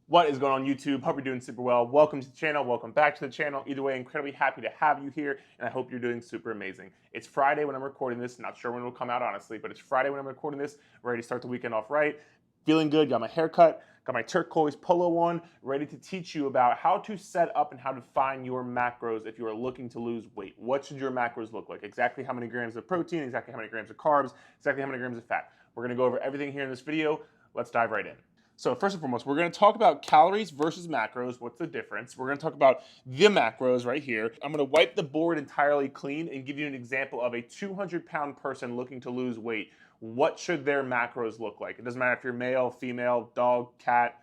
What is going on YouTube? Hope you're doing super well. Welcome to the channel. Welcome back to the channel. Either way, incredibly happy to have you here, and I hope you're doing super amazing. It's Friday when I'm recording this. Not sure when it'll come out, honestly, but it's Friday when I'm recording this. Ready to start the weekend off right. Feeling good. Got my hair cut. Got my turquoise polo on. Ready to teach you about how to set up and how to find your macros if you are looking to lose weight. What should your macros look like? Exactly how many grams of protein, exactly how many grams of carbs, exactly how many grams of fat. We're going to go over everything here in this video. Let's dive right in. So first and foremost, we're going to talk about calories versus macros. What's the difference? We're going to talk about the macros right here. I'm going to wipe the board entirely clean and give you an example of a 200-pound person looking to lose weight. What should their macros look like? It doesn't matter if you're male, female, dog, cat,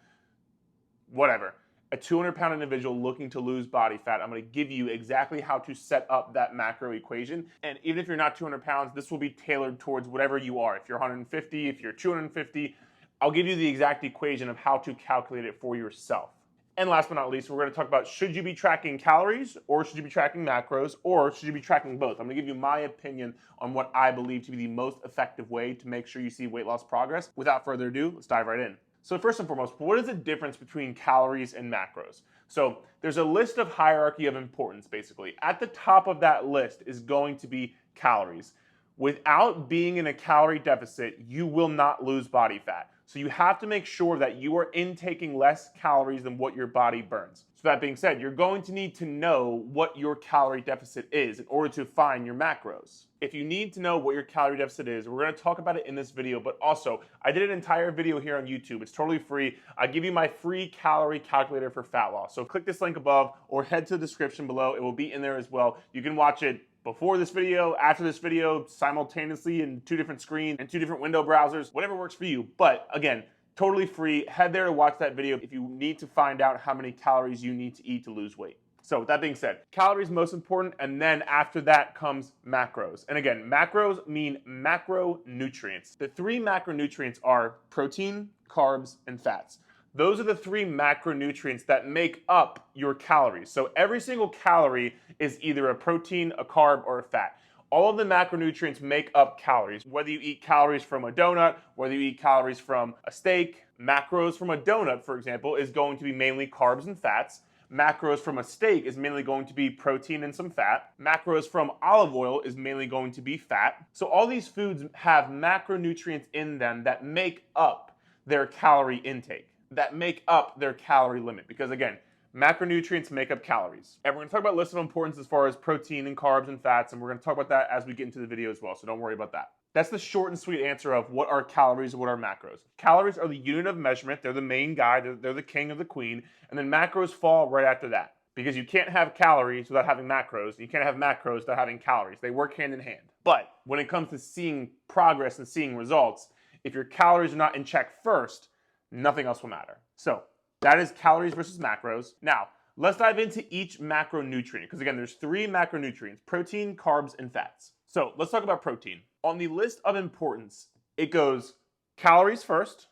whatever. A 200-pound individual looking to lose body fat, I'm going to give you exactly how to set up that macro equation. And even if you're not 200 pounds, this will be tailored towards whatever you are. If you're 150, if you're 250, I'll give you the exact equation of how to calculate it for yourself. And last but not least, we're going to talk about should you be tracking calories or should you be tracking macros or should you be tracking both? I'm going to give you my opinion on what I believe to be the most effective way to make sure you see weight loss progress. Without further ado, let's dive right in. So first and foremost, what is the difference between calories and macros? So there's a list of hierarchy of importance, basically. At the top of that list is going to be calories. Without being in a calorie deficit, you will not lose body fat. So you have to make sure that you are intaking less calories than what your body burns. So that being said, you're going to need to know what your calorie deficit is in order to find your macros. If you need to know what your calorie deficit is, we're going to talk about it in this video, but also I did an entire video here on YouTube. It's totally free. I give you my free calorie calculator for fat loss. So click this link above or head to the description below. It will be in there as well. You can watch it before this video, after this video, simultaneously in two different screens and two different window browsers, whatever works for you. But again, totally free. Head there to watch that video if you need to find out how many calories you need to eat to lose weight. So with that being said, calories most important, and then after that comes macros. And again, macros mean macronutrients. The three macronutrients are protein, carbs, and fats. Those are the three macronutrients that make up your calories. So every single calorie is either a protein, a carb, or a fat. All of the macronutrients make up calories. Whether you eat calories from a donut, whether you eat calories from a steak, macros from a donut, for example, is going to be mainly carbs and fats. Macros from a steak is mainly going to be protein and some fat. Macros from olive oil is mainly going to be fat. So all these foods have macronutrients in them that make up their calorie intake, that make up their calorie limit. Because again, macronutrients make up calories. And we're going to talk about lists of importance as far as protein and carbs and fats, and we're going to talk about that as we get into the video as well, so don't worry about that. That's the short and sweet answer of what are calories and what are macros. Calories are the unit of measurement. They're the main guy. They're the king of the queen. And then macros fall right after that. Because you can't have calories without having macros. You can't have macros without having calories. They work hand in hand. But when it comes to seeing progress and seeing results, if your calories are not in check first, nothing else will matter. So that is calories versus macros. Now, let's dive into each macronutrient. Because again, there's three macronutrients: protein, carbs, and fats. So let's talk about protein. On the list of importance, it goes calories first,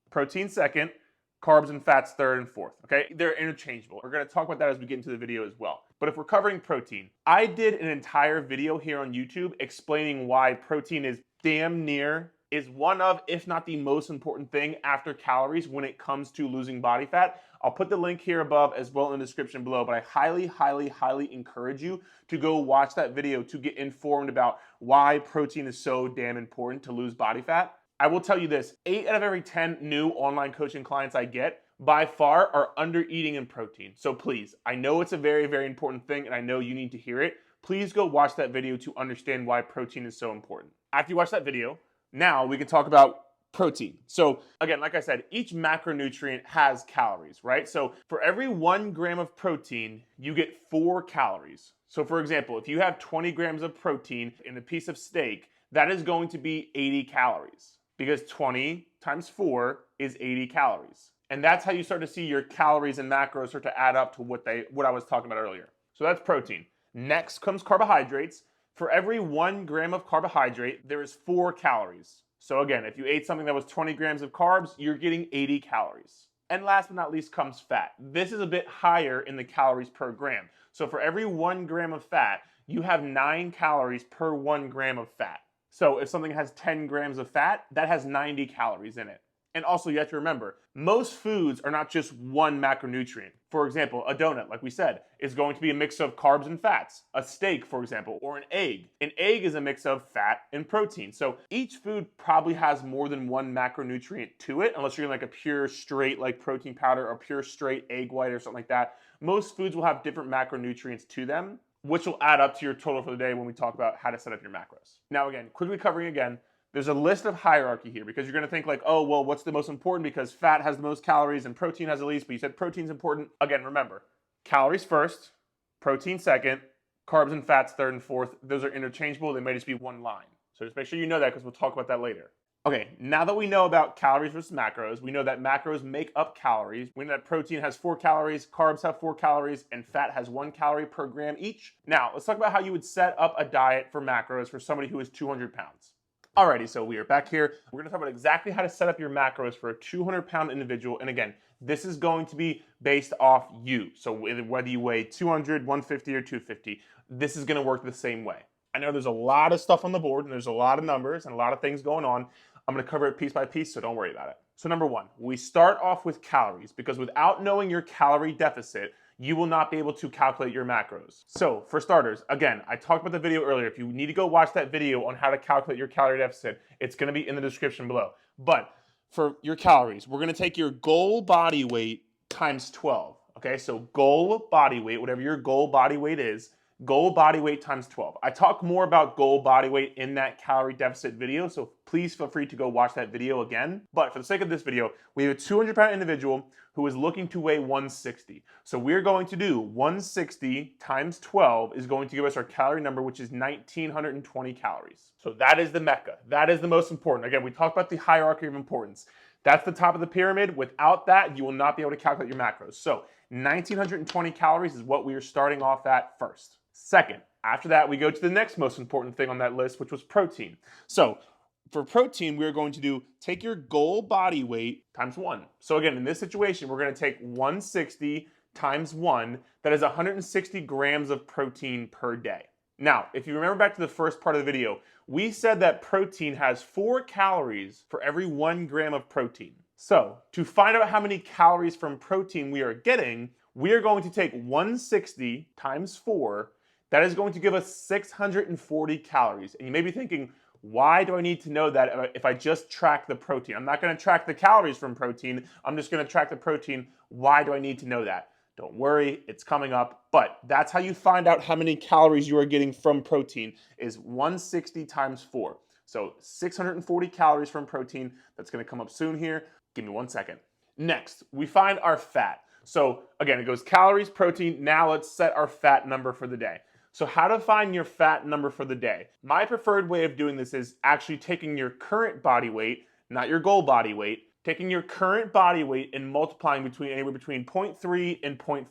protein second, carbs and fats third and fourth, okay? They're interchangeable. We're gonna talk about that as we get into the video as well. But if we're covering protein, I did an entire video here on YouTube explaining why protein is damn near, is one of, if not the most important thing after calories when it comes to losing body fat. I'll put the link here above as well in the description below, but I highly, highly, highly encourage you to go watch that video to get informed about why protein is so damn important to lose body fat. I will tell you this, 8 out of every 10 new online coaching clients I get by far are under eating in protein. So please, I know it's a very, very important thing and I know you need to hear it. Please go watch that video to understand why protein is so important. After you watch that video, now we can talk about protein. So again, like I said, each macronutrient has calories, right? So for every 1 gram of protein, you get 4 calories. So for example, if you have 20 grams of protein in a piece of steak, that is going to be 80 calories because 20 times 4 is 80 calories. And that's how you start to see your calories and macros start to add up to what I was talking about earlier. So that's protein. Next comes carbohydrates. For every 1 gram of carbohydrate, there is 4 calories. So again, if you ate something that was 20 grams of carbs, you're getting 80 calories. And last but not least comes fat. This is a bit higher in the calories per gram. So for every 1 gram of fat, you have 9 calories per 1 gram of fat. So if something has 10 grams of fat, that has 90 calories in it. And also, you have to remember, most foods are not just one macronutrient. For example, a donut, like we said, is going to be a mix of carbs and fats. A steak, for example, or an egg. An egg is a mix of fat and protein. So each food probably has more than one macronutrient to it, unless you're in like a pure straight like protein powder or pure straight egg white or something like that. Most foods will have different macronutrients to them, which will add up to your total for the day when we talk about how to set up your macros. Now again, quickly covering again, there's a list of hierarchy here because you're going to think like, oh, well, what's the most important because fat has the most calories and protein has the least, but you said protein's important. Again, remember, calories first, protein second, carbs and fats third and fourth. Those are interchangeable. They may just be one line. So just make sure you know that because we'll talk about that later. Okay, now that we know about calories versus macros, we know that macros make up calories. We know that protein has 4 calories, carbs have 4 calories, and fat has 1 calorie per gram each. Now, let's talk about how you would set up a diet for macros for somebody who is 200 pounds. Alrighty, so we are back here. We're gonna talk about exactly how to set up your macros for a 200-pound individual. And again, this is going to be based off you. So whether you weigh 200, 150, or 250, this is gonna work the same way. I know there's a lot of stuff on the board and there's a lot of numbers and a lot of things going on. I'm gonna cover it piece by piece, so don't worry about it. So number one, we start off with calories because without knowing your calorie deficit, you will not be able to calculate your macros. So for starters, again, I talked about the video earlier. If you need to go watch that video on how to calculate your calorie deficit, it's gonna be in the description below. But for your calories, we're gonna take your goal body weight times 12. Okay, so goal body weight, whatever your goal body weight is, goal body weight times 12. I talk more about goal body weight in that calorie deficit video, so please feel free to go watch that video again. But for the sake of this video, we have a 200-pound individual who is looking to weigh 160. So we're going to do 160 times 12 is going to give us our calorie number, which is 1,920 calories. So that is the mecca. That is the most important. Again, we talked about the hierarchy of importance. That's the top of the pyramid. Without that, you will not be able to calculate your macros. So 1,920 calories is what we are starting off at first. Second, after that, we go to the next most important thing on that list, which was protein. So for protein, we're going to take your goal body weight times 1. So again, in this situation, we're going to take 160 times 1. That is 160 grams of protein per day. Now, if you remember back to the first part of the video, we said that protein has 4 calories for every 1 gram of protein. So to find out how many calories from protein we are getting, we are going to take 160 times 4. That is going to give us 640 calories. And you may be thinking, why do I need to know that if I just track the protein? I'm not going to track the calories from protein. I'm just going to track the protein. Why do I need to know that? Don't worry, it's coming up. But that's how you find out how many calories you are getting from protein is 160 times 4. So 640 calories from protein. That's going to come up soon here. Give me 1 second. Next, we find our fat. So again, it goes calories, protein. Now let's set our fat number for the day. So how to find your fat number for the day? My preferred way of doing this is actually taking your current body weight, not your goal body weight, taking your current body weight and multiplying anywhere between 0.3 and 0.4.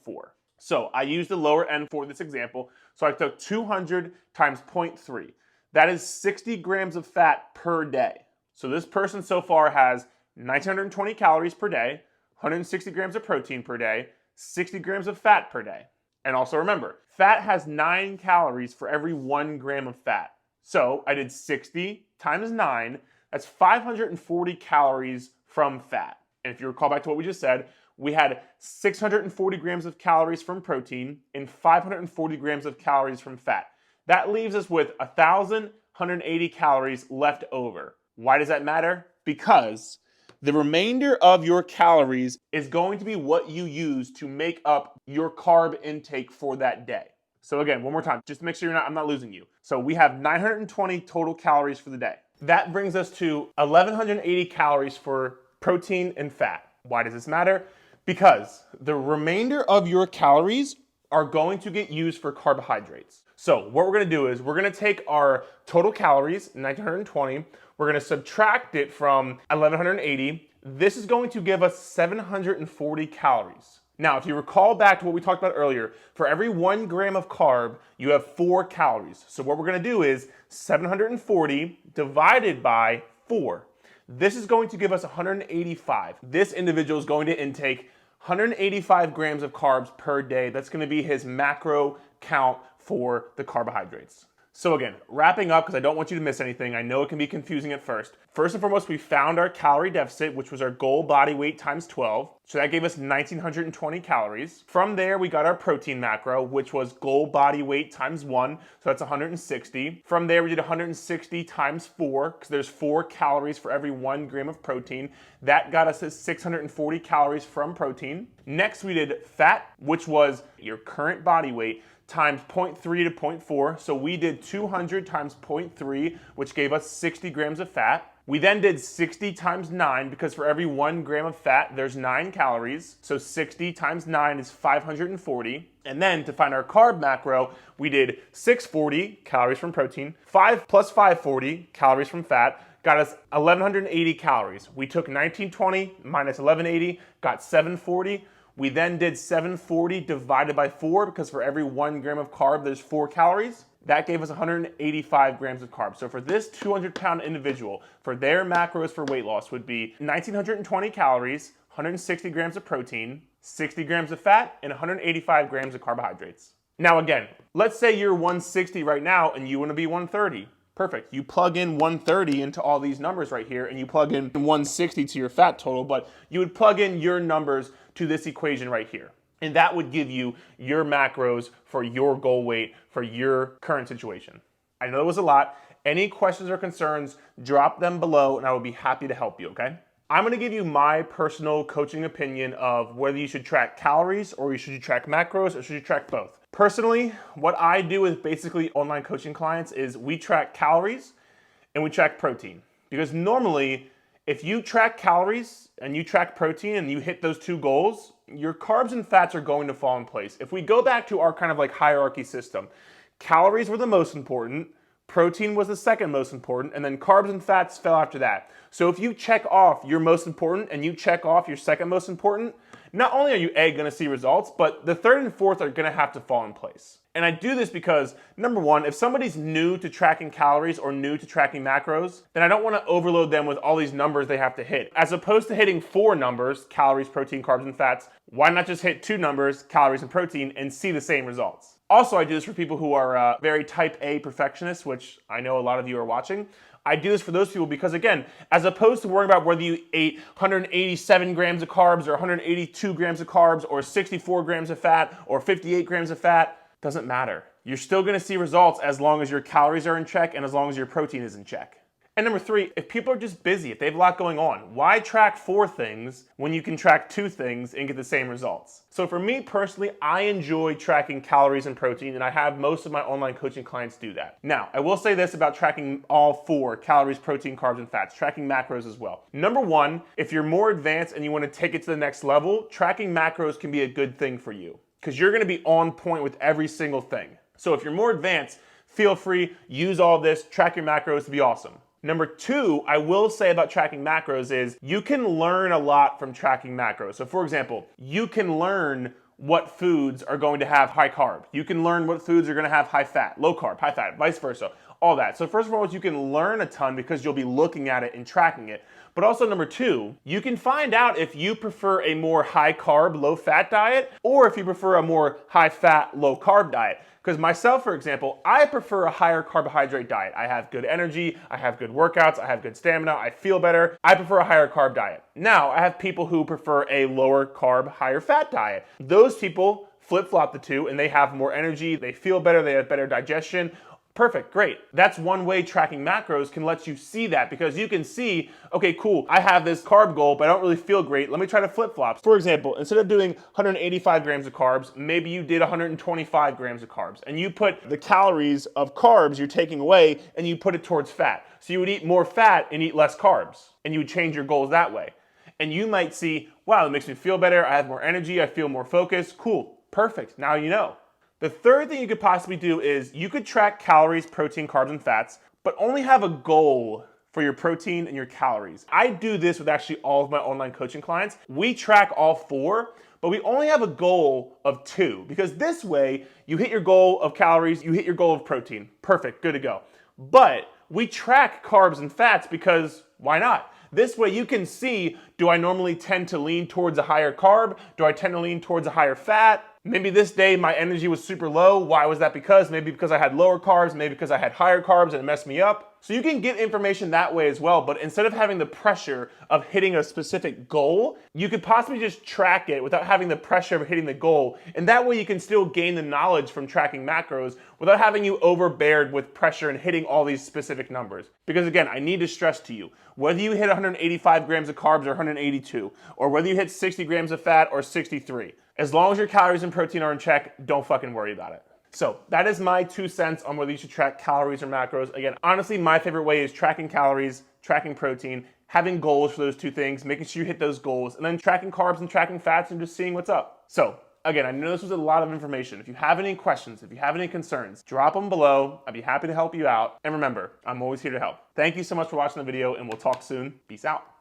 So I used the lower end for this example. So I took 200 times 0.3. That is 60 grams of fat per day. So this person so far has 920 calories per day, 160 grams of protein per day, 60 grams of fat per day. And also remember, fat has 9 calories for every 1 gram of fat. So I did 60 times 9, that's 540 calories from fat. And if you recall back to what we just said, we had 640 grams of calories from protein and 540 grams of calories from fat. That leaves us with 1,180 calories left over. Why does that matter? Because the remainder of your calories is going to be what you use to make up your carb intake for that day. So again, one more time, just to make sure I'm not losing you. So we have 920 total calories for the day. That brings us to 1,180 calories for protein and fat. Why does this matter? Because the remainder of your calories are going to get used for carbohydrates. So what we're gonna do is we're gonna take our total calories, 920, we're gonna subtract it from 1,180. This is going to give us 740 calories. Now, if you recall back to what we talked about earlier, for every 1 gram of carb, you have 4 calories. So what we're gonna do is 740 divided by 4. This is going to give us 185. This individual is going to intake 185 grams of carbs per day. That's gonna be his macro count for the carbohydrates. So again, wrapping up because I don't want you to miss anything. I know it can be confusing at first. First and foremost, we found our calorie deficit, which was our goal body weight times 12. So that gave us 1,920 calories. From there, we got our protein macro, which was goal body weight times 1. So that's 160. From there, we did 160 times 4 because there's 4 calories for every 1 gram of protein. That got us to 640 calories from protein. Next, we did fat, which was your current body weight times 0.3 to 0.4. So we did 200 times 0.3, which gave us 60 grams of fat. We then did 60 times 9 because for every 1 gram of fat, there's 9 calories. So 60 times 9 is 540. And then to find our carb macro, we did 640 calories from protein, 5 plus 540 calories from fat, got us 1,180 calories. We took 1,920 minus 1,180, got 740. We then did 740 divided by 4 because for every 1 gram of carb, there's 4 calories. That gave us 185 grams of carbs. So for this 200-pound individual, for their macros for weight loss would be 1,920 calories, 160 grams of protein, 60 grams of fat, and 185 grams of carbohydrates. Now again, let's say you're 160 right now and you want to be 130. Perfect. You plug in 130 into all these numbers right here and you plug in 160 to your fat total, but you would plug in your numbers to this equation right here. And that would give you your macros for your goal weight for your current situation. I know it was a lot. Any questions or concerns, drop them below and I will be happy to help you, okay? I'm gonna give you my personal coaching opinion of whether you should track calories or you should track macros or should you track both. Personally, what I do with basically online coaching clients is we track calories and we track protein. Because normally, if you track calories and you track protein and you hit those 2 goals, your carbs and fats are going to fall in place. If we go back to our kind of like hierarchy system, calories were the most important, protein was the second most important, and then carbs and fats fell after that. So if you check off your most important and you check off your second most important, not only are you going to see results, but the third and fourth are going to have to fall in place. And I do this because, number one, if somebody's new to tracking calories or new to tracking macros, then I don't want to overload them with all these numbers they have to hit. As opposed to hitting 4 numbers, calories, protein, carbs, and fats, why not just hit 2 numbers, calories, and protein, and see the same results? Also, I do this for people who are very type A perfectionists, which I know a lot of you are watching. I do this for those people because, again, as opposed to worrying about whether you ate 187 grams of carbs or 182 grams of carbs or 64 grams of fat or 58 grams of fat, doesn't matter. You're still going to see results as long as your calories are in check and as long as your protein is in check. And number 3, if people are just busy, if they have a lot going on, why track 4 things when you can track 2 things and get the same results? So for me personally, I enjoy tracking calories and protein, and I have most of my online coaching clients do that. Now, I will say this about tracking all 4, calories, protein, carbs, and fats, tracking macros as well. Number 1, if you're more advanced and you want to take it to the next level, tracking macros can be a good thing for you because you're going to be on point with every single thing. So if you're more advanced, feel free, use all of this, track your macros to be awesome. Number 2, I will say about tracking macros is you can learn a lot from tracking macros. So for example, you can learn what foods are going to have high carb. You can learn what foods are going to have high fat, low carb, high fat, vice versa, all that. So first of all, you can learn a ton because you'll be looking at it and tracking it. But also number 2, you can find out if you prefer a more high carb, low fat diet or if you prefer a more high fat, low carb diet. Because myself, for example, I prefer a higher carbohydrate diet. I have good energy, I have good workouts, I have good stamina, I feel better. I prefer a higher carb diet. Now, I have people who prefer a lower carb, higher fat diet. Those people flip-flop the 2 and they have more energy, they feel better, they have better digestion. Perfect, great. That's one way tracking macros can let you see that because you can see, okay, cool, I have this carb goal, but I don't really feel great. Let me try to flip-flop. For example, instead of doing 185 grams of carbs, maybe you did 125 grams of carbs and you put the calories of carbs you're taking away and you put it towards fat. So you would eat more fat and eat less carbs and you would change your goals that way. And you might see, wow, it makes me feel better, I have more energy, I feel more focused, cool, perfect, now you know. The third thing you could possibly do is you could track calories, protein, carbs, and fats, but only have a goal for your protein and your calories. I do this with actually all of my online coaching clients. We track all 4, but we only have a goal of 2 because this way you hit your goal of calories, you hit your goal of protein. Perfect, good to go. But we track carbs and fats because why not? This way you can see, do I normally tend to lean towards a higher carb? Do I tend to lean towards a higher fat? Maybe this day my energy was super low. Why was that? Because maybe because I had lower carbs, maybe because I had higher carbs and it messed me up. So you can get information that way as well, but instead of having the pressure of hitting a specific goal, you could possibly just track it without having the pressure of hitting the goal. And that way you can still gain the knowledge from tracking macros without having you overbeared with pressure and hitting all these specific numbers. Because again, I need to stress to you, whether you hit 185 grams of carbs or 182, or whether you hit 60 grams of fat or 63, as long as your calories and protein are in check, don't fucking worry about it. So that is my 2 cents on whether you should track calories or macros. Again, honestly, my favorite way is tracking calories, tracking protein, having goals for those two things, making sure you hit those goals, and then tracking carbs and tracking fats and just seeing what's up. So again, I know this was a lot of information. If you have any questions, if you have any concerns, drop them below. I'd be happy to help you out. And remember, I'm always here to help. Thank you so much for watching the video, and we'll talk soon. Peace out.